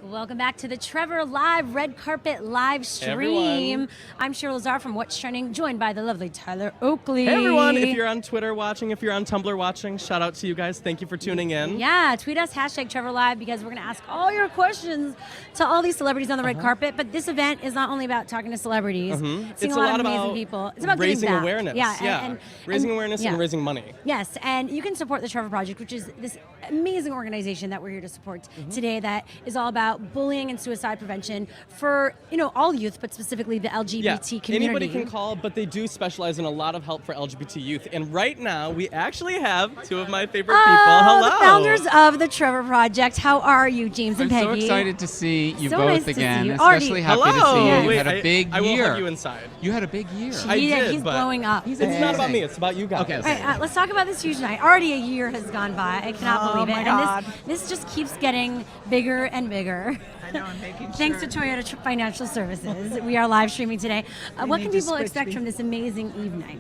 Welcome back to the Trevor Live Red Carpet live stream. Everyone. I'm Shira Lazar from What's Trending, joined by the lovely Tyler Oakley. Hey everyone, if you're on Twitter watching, if you're on Tumblr watching, shout out to you guys. Thank you for tuning in. Yeah, tweet us, Trevor Live, because we're going to ask all your questions to all these celebrities on the red carpet. But this event is not only about talking to celebrities, seeing It's a lot of about amazing people. It's about raising giving back. awareness. Yeah, raising awareness and raising money. Yes, and you can support the Trevor Project, which is this amazing organization that we're here to support today that is all about bullying and suicide prevention for, all youth, but specifically the LGBT community. Anybody can call, but they do specialize in a lot of help for LGBT youth. And right now, we actually have two of my favorite people. Hello. The founders of the Trevor Project. How are you, James and Peggy? I'm so excited to see you So both nice to again. see you. Especially happy to see you. You Wait, had a big I will year. hug you inside. You had a big year. I did, He's but blowing up. It's not about me. It's about you guys. Okay. All right, let's talk about this huge night. Already a year has gone by. I cannot believe it. my God. And this just keeps getting bigger and bigger. I know, I'm making sure. Thanks to Toyota Financial Services. We are live streaming today. What need can to people switch expect me. from this amazing evening?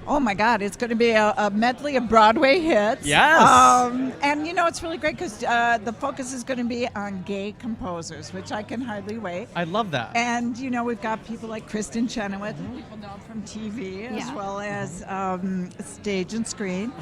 Oh my God, it's going to be a medley of Broadway hits. Yes. And it's really great because the focus is going to be on gay composers, which I can hardly wait. I love that. And, we've got people like Kristen Chenoweth, who people know from TV, as Yeah. well as stage and screen,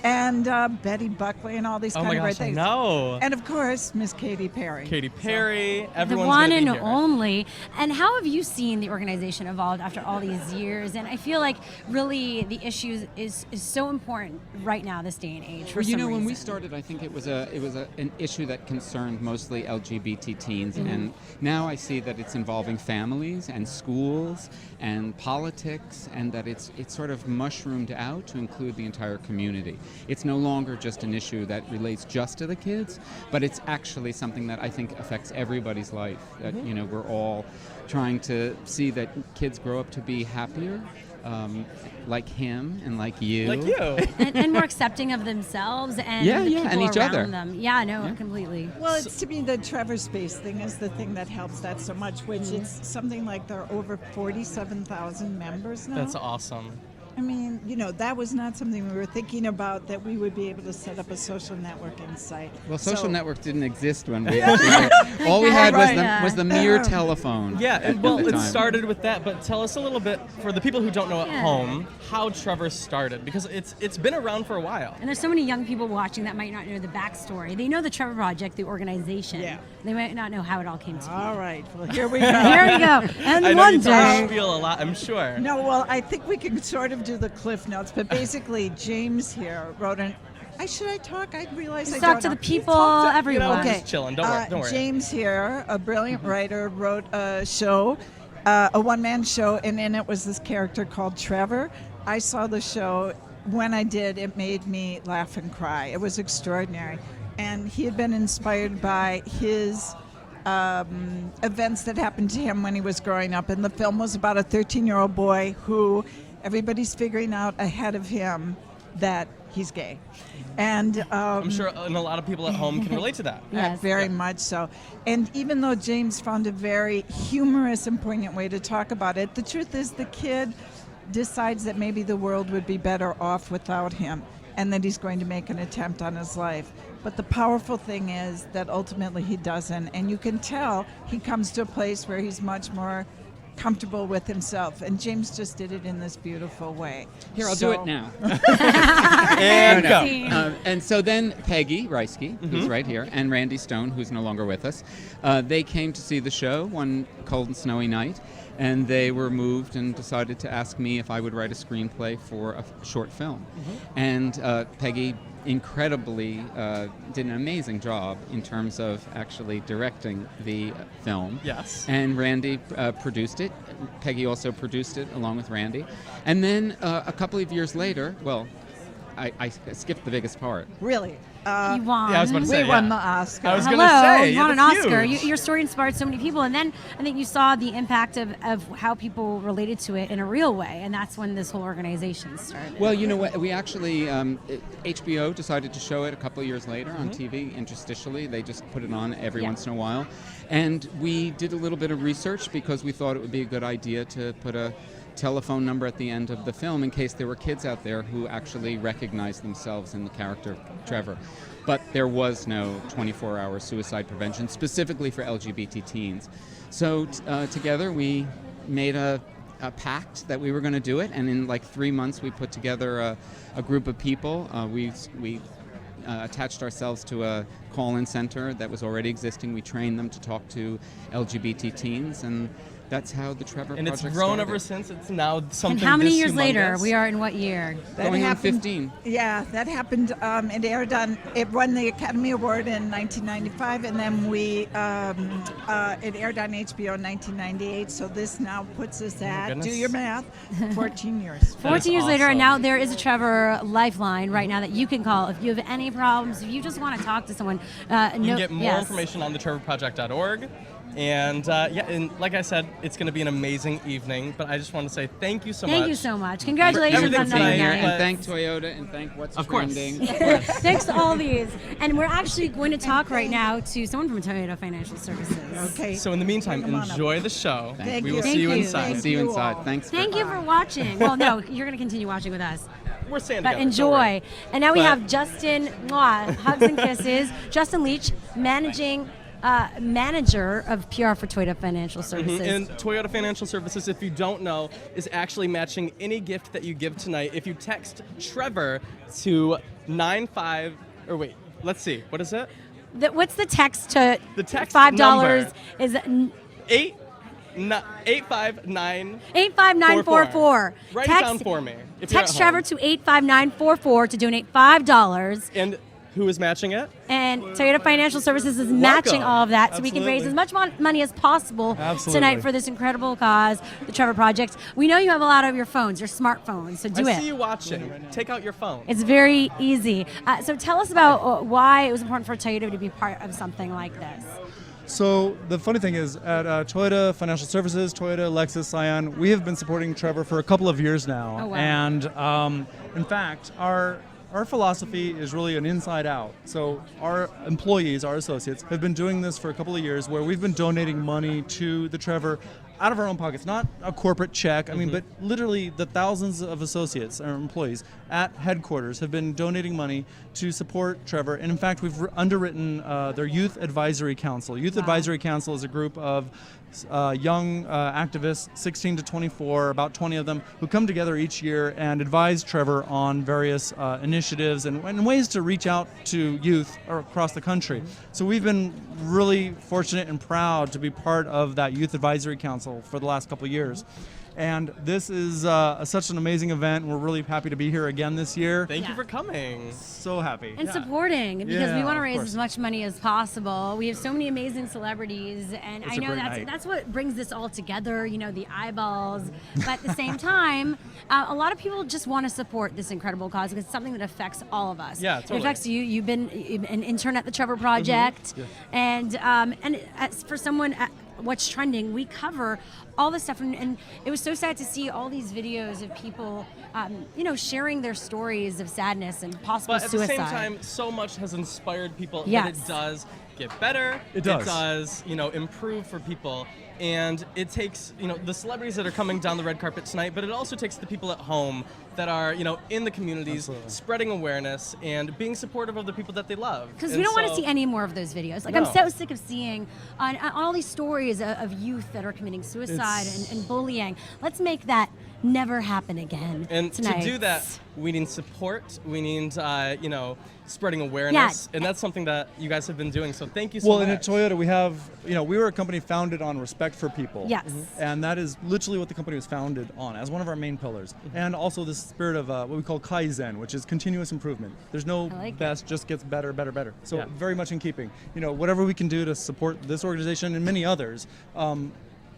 and Betty Buckley and all these Oh kind my of great gosh, I things. know. And, of course, Miss Katy Perry. Katy Perry, The everyone's one gonna and be here. only. And how have you seen the organization evolve after all these years? And I feel like really the issue is so important right now, this day and age. For Well, some when we reason. started, I think it was an issue that concerned mostly LGBT teens, and now I see that it's involving families and schools and politics, and that it's sort of mushroomed out to include the entire community. It's no longer just an issue that relates just to the kids, but it's actually something that I think affects everybody's life. That we're all trying to see that kids grow up to be happier. Like him and like you. Like you. and more accepting of themselves and Yeah, the yeah, people and each around other. them. Yeah, no, completely. Well, it's to me the Trevor Space thing is the thing that helps that so much, which it's something like there are over 47,000 members now. That's awesome. I mean, that was not something we were thinking about, that we would be able to set up a social networking site. Well, social So- networks didn't exist when we actually all we had was the mere telephone. Yeah, at well, the it time. started with that, but tell us a little bit, for the people who don't know at Yeah. home, how Trevor started, because it's been around for a while. And there's so many young people watching that might not know the backstory. They know the Trevor Project, the organization. Yeah. They might not know how it all came to be. All right, well, here we go. Here we go. And I know one you tell day. us feel a lot, I'm sure. No, well, I think we can sort of do the Cliff Notes, but basically, James here wrote should I talk? I realize I Talk don't to know. the people, Talk to- everyone. I'm Okay. just chilling. Don't worry. James here, a brilliant writer, wrote a show, a one-man show, and in it was this character called Trevor. I saw the show. When I did, it made me laugh and cry. It was extraordinary. And he had been inspired by his events that happened to him when he was growing up. And the film was about a 13-year-old boy who everybody's figuring out ahead of him that he's gay. And I'm sure and a lot of people at home can relate to that. Yes. very much so. And even though James found a very humorous and poignant way to talk about it, the truth is the kid decides that maybe the world would be better off without him, and that he's going to make an attempt on his life. But the powerful thing is that ultimately he doesn't, and you can tell he comes to a place where he's much more comfortable with himself, and James just did it in this beautiful way. Here, I'll do it now. And No, go. no. And so then Peggy Reisky, who's right here, and Randy Stone, who's no longer with us, they came to see the show one cold and snowy night, and they were moved and decided to ask me if I would write a screenplay for a short film. And Peggy incredibly did an amazing job in terms of actually directing the film. Yes. And Randy produced it. Peggy also produced it along with Randy. And then a couple of years later, well, I skipped the biggest part. Really, You won. Yeah, I was about to say, we won yeah. the Oscar. I was Hello, gonna say, you won an that's Oscar. huge. Your story inspired so many people, and then I think you saw the impact of how people related to it in a real way, and that's when this whole organization started. Well, you know what? We actually, HBO decided to show it a couple of years later on TV, interstitially. They just put it on every Yeah. once in a while. And we did a little bit of research because we thought it would be a good idea to put a telephone number at the end of the film in case there were kids out there who actually recognized themselves in the character of Trevor. but there was no 24-hour suicide prevention specifically for LGBT teens. So together we made a pact that we were going to do it, and in like 3 months we put together a group of people. We attached ourselves to a call-in center that was already existing. We trained them to talk to LGBT teens, and that's how the Trevor And Project it's grown started. ever since. It's now something. And how many this years later? humongous. We are in what year? Going on 15. Yeah, that happened. It won the Academy Award in 1995, and then it aired on HBO in 1998. So this now puts us at, do goodness. your math, 14 years. 14 years later, and awesome. now there is a Trevor lifeline right now that you can call if you have any problems, if you just want to talk to someone. You can get more information on thetrevorproject.org. And and like I said, it's going to be an amazing evening. But I just want to say thank you so much. Thank you so much. Congratulations everything on another tonight. Here, night. and thank Toyota, and thank What's Of course. Trending. Thanks to all these. And we're actually going to talk right now to someone from Toyota Financial Services. Okay. So in the meantime, Come on up. enjoy the show. Thank we you. will Thank see you you. inside. Thank See you you inside. all. Thanks. Thank you for watching. Well, no, you're going to continue watching with us. We're staying But together. don't enjoy. worry. And now we But- have Justin, hugs and kisses. Justin Leach, manager of PR for Toyota Financial Services. And Toyota Financial Services, if you don't know, is actually matching any gift that you give tonight. If you text Trevor to 95, or wait, let's see, what is it? What's the text to The text $5 number. is 859 85944. Write it down for me. If you're Text at Trevor home. to 85944 to donate $5. And who is matching it? And Toyota Financial Services is matching all of that, so we can raise Absolutely. as much money as possible Absolutely. tonight for this incredible cause, the Trevor Project. We know you have a lot of your phones, your smartphones, so do I it. see you watching. Take out your phone. It's very easy. So tell us about why it was important for Toyota to be part of something like this. So the funny thing is, at Toyota Financial Services, Toyota, Lexus, Scion, we have been supporting Trevor for a couple of years now. Oh, wow. And in fact, our philosophy is really an inside out. So our employees, our associates, have been doing this for a couple of years where we've been donating money to the Trevor out of our own pockets, not a corporate check. I mean, but literally the thousands of associates or employees at headquarters have been donating money to support Trevor. And in fact, we've underwritten their Youth Advisory Council. Youth Advisory Council is a group of young activists, 16 to 24, about 20 of them, who come together each year and advise Trevor on various initiatives and ways to reach out to youth across the country. So we've been really fortunate and proud to be part of that Youth Advisory Council for the last couple of years. And this is such an amazing event. We're really happy to be here again this year. Thank you for coming. So happy. And supporting, because we Yeah, want to of raise course. as much money as possible. We have so many amazing celebrities, and It's I a know great that's night. that's what brings this all together. You know, the eyeballs. But at the same time, a lot of people just want to support this incredible cause because it's something that affects all of us. Yeah, It totally. affects you. You've been an intern at the Trevor Project, and as for someone at What's Trending, we cover all this stuff, and it was so sad to see all these videos of people, sharing their stories of sadness and possible But at suicide. the same time, so much has inspired people that Yes. it does get better. It does. It does, improve for people. And it takes, the celebrities that are coming down the red carpet tonight, but it also takes the people at home that are, in the communities, Absolutely. spreading awareness and being supportive of the people that they love. Because we And don't want to so- see any more of those videos. Like, No. I'm so sick of seeing on all these stories of youth that are committing suicide and bullying. Let's make that never happen again And tonight. to do that, we need support. We need, spreading awareness. And that's something that you guys have been doing. So thank you so Well, much. and at Toyota, we have, we were a company founded on respect for people. Yes. And that is literally what the company was founded on as one of our main pillars. And also this spirit of what we call Kaizen, which is continuous improvement. There's no I like it. best, just gets better, better, better. So Yeah. very much in keeping. Whatever we can do to support this organization and many others,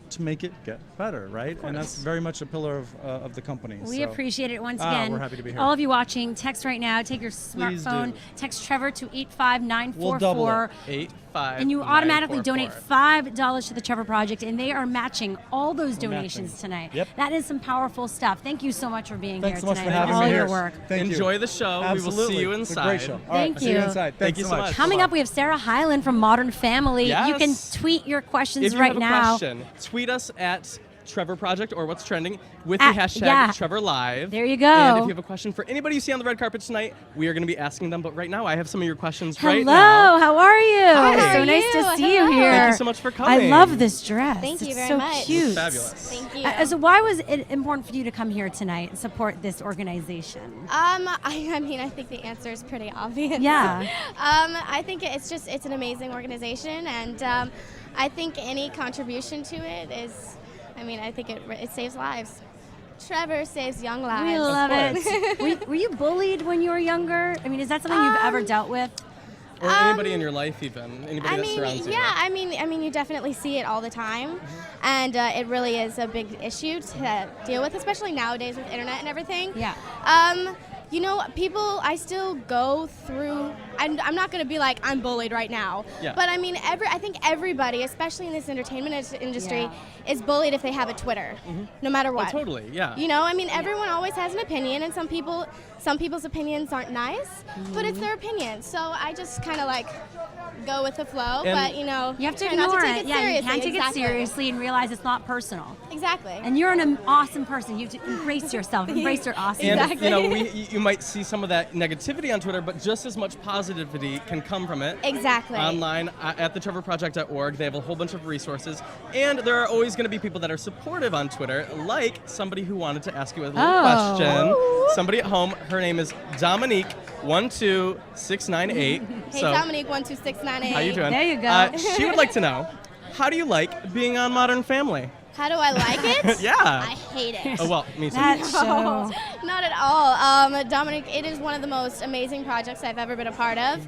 to make it get better, right? And that's very much a pillar of the company. We so. appreciate it once again. We're happy to be here. All of you watching, text right now. Take your Please smartphone. do. Text Trevor to 85944. We'll double it. 85944. And you automatically donate $5 to the Trevor Project, and they are matching all those donations matching. tonight. Yep. That is some powerful stuff. Thank you so much for being Thanks here so much tonight. for having all me your here. work. Thank you. Enjoy the show. We will Absolutely. see you It's inside. a great show. All Thank right, See you you. inside. Thank Thanks you so so much. much. Coming up, we have Sarah Hyland from Modern Family. Yes. You can tweet your questions If you right have a now. question, tweet us at Trevor Project or What's Trending with the hashtag Trevor Live. There you go. And if you have a question for anybody you see on the red carpet tonight, we are going to be asking them. But right now, I have some of your questions right now. Hello, how are you? Hi. So nice to see you here. Thank you so much for coming. I love this dress. Thank you it's very so much. cute. It's fabulous. Thank you. So why was it important for you to come here tonight and support this organization? I mean, I think the answer is pretty obvious. Yeah. I think it's an amazing organization, and I think any contribution to it is, I mean, I think it saves lives. Trevor saves young lives. We love it. Were you bullied when you were younger? I mean, is that something you've ever dealt with? Or anybody in your life, even anybody that surrounds you. Yeah, I mean, you definitely see it all the time, and it really is a big issue to deal with, especially nowadays with internet and everything. Yeah. You know, people, I still go through, I'm not going to be like, I'm bullied right now. Yeah. But I mean, I think everybody, especially in this entertainment industry, is bullied if they have a Twitter, no matter what. Oh, totally, yeah. You know, I mean, everyone always has an opinion, and some people's opinions aren't nice, but it's their opinion. So I just kind of like go with the flow, And but you know, You have to try not ignore take it. it Yeah, seriously. you can't take Exactly. it seriously and realize it's not personal. Exactly. And you're an awesome person. You have to embrace yourself. Embrace your awesomeness. And Exactly. you know, you might see some of that negativity on Twitter, but just as much positivity can come from it. Exactly. Online at thetrevorproject.org, they have a whole bunch of resources, and there are always going to be people that are supportive on Twitter, like somebody who wanted to ask you a little question. Somebody at home, her name is Dominique12698. Hey, So, Dominique 12698. how you doing? There you go. She would like to know, how do you like being on Modern Family? How do I like it? Yeah. I hate it. Oh well, me too. That show. Not at all. Dominic, it is one of the most amazing projects I've ever been a part of.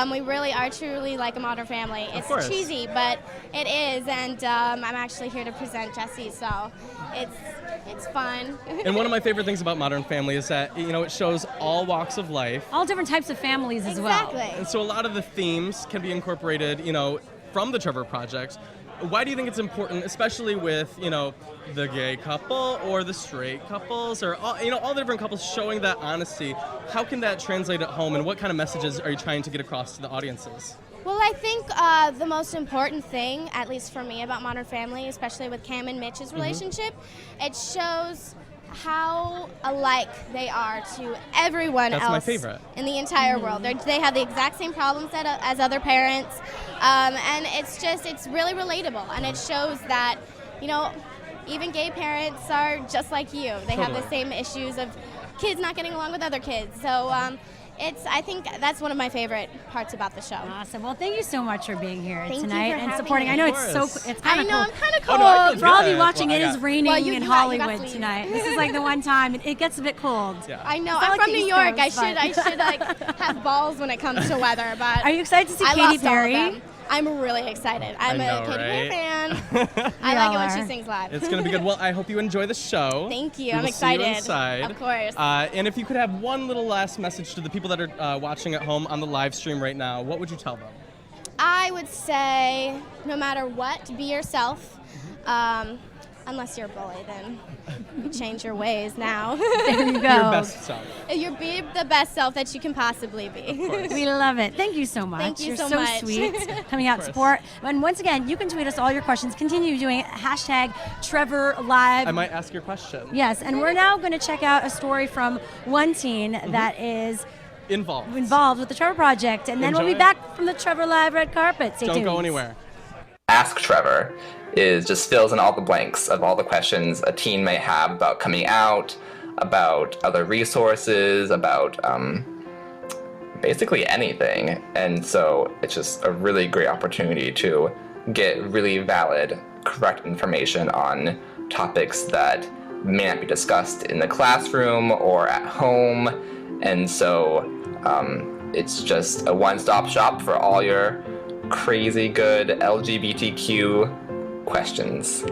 We really are truly like a modern family. It's course. cheesy, but it is, and I'm actually here to present Jessie, so it's fun. And one of my favorite things about Modern Family is that, you know, it shows all walks of life. All different types of families as well. Exactly. And so a lot of the themes can be incorporated, you know, from the Trevor Project. Why do you think it's important, especially with, you know, the gay couple or the straight couples or, all, you know, all the different couples showing that honesty? How can that translate at home, and what kind of messages are you trying to get across to the audiences? Well, I think the most important thing, at least for me, about Modern Family, especially with Cam and Mitch's relationship, it shows how alike they are to everyone That's else my favorite. in the entire world. They have the exact same problems as other parents, and it's really relatable, and it shows that, you know, even gay parents are just like you. They have the Totally. same issues of kids not getting along with other kids. So I think that's one of my favorite parts about the show. Awesome. Well, thank you so much for being here Thank you tonight for and having supporting. me. I know Of course. it's I kind of know, cool. I'm kind of Oh, cold. no, I feel For all of you good. watching, Well, it I is got- raining Well, in you got to Hollywood leave. tonight. This is like the one time it gets a bit cold. Yeah. I know. It's not I'm like from the New East York. Coast, I should like have balls when it comes to weather. But Are you excited to see I Katy lost all of Perry? them. I'm really excited. I'm I know, a Katy Perry right? fan. I We like all it when are. she sings live. It's going to be good. Well, I hope you enjoy the show. Thank you. We I'm will see you excited. inside. Of course. And if you could have one little last message to the people that are watching at home on the live stream right now, what would you tell them? I would say, no matter what, be yourself. Unless you're a bully, then you change your ways now. There you go. Your best self. You be the best self that you can possibly be. We love it. Thank you so much. Thank you You're so so much. sweet. Coming out to support. And once again, you can tweet us all your questions. Continue doing it. Hashtag Trevor Live. I might ask your question. Yes, and we're now going to check out a story from one teen that is Involved. with the Trevor Project, and then we'll be Enjoy. back from the Trevor Live red carpet. Stay Don't tuned. go anywhere. Ask Trevor is just fills in all the blanks of all the questions a teen may have about coming out, about other resources, about basically anything. And so it's just a really great opportunity to get really valid, correct information on topics that may not be discussed in the classroom or at home. And so it's just a one-stop shop for all your crazy good LGBTQ questions.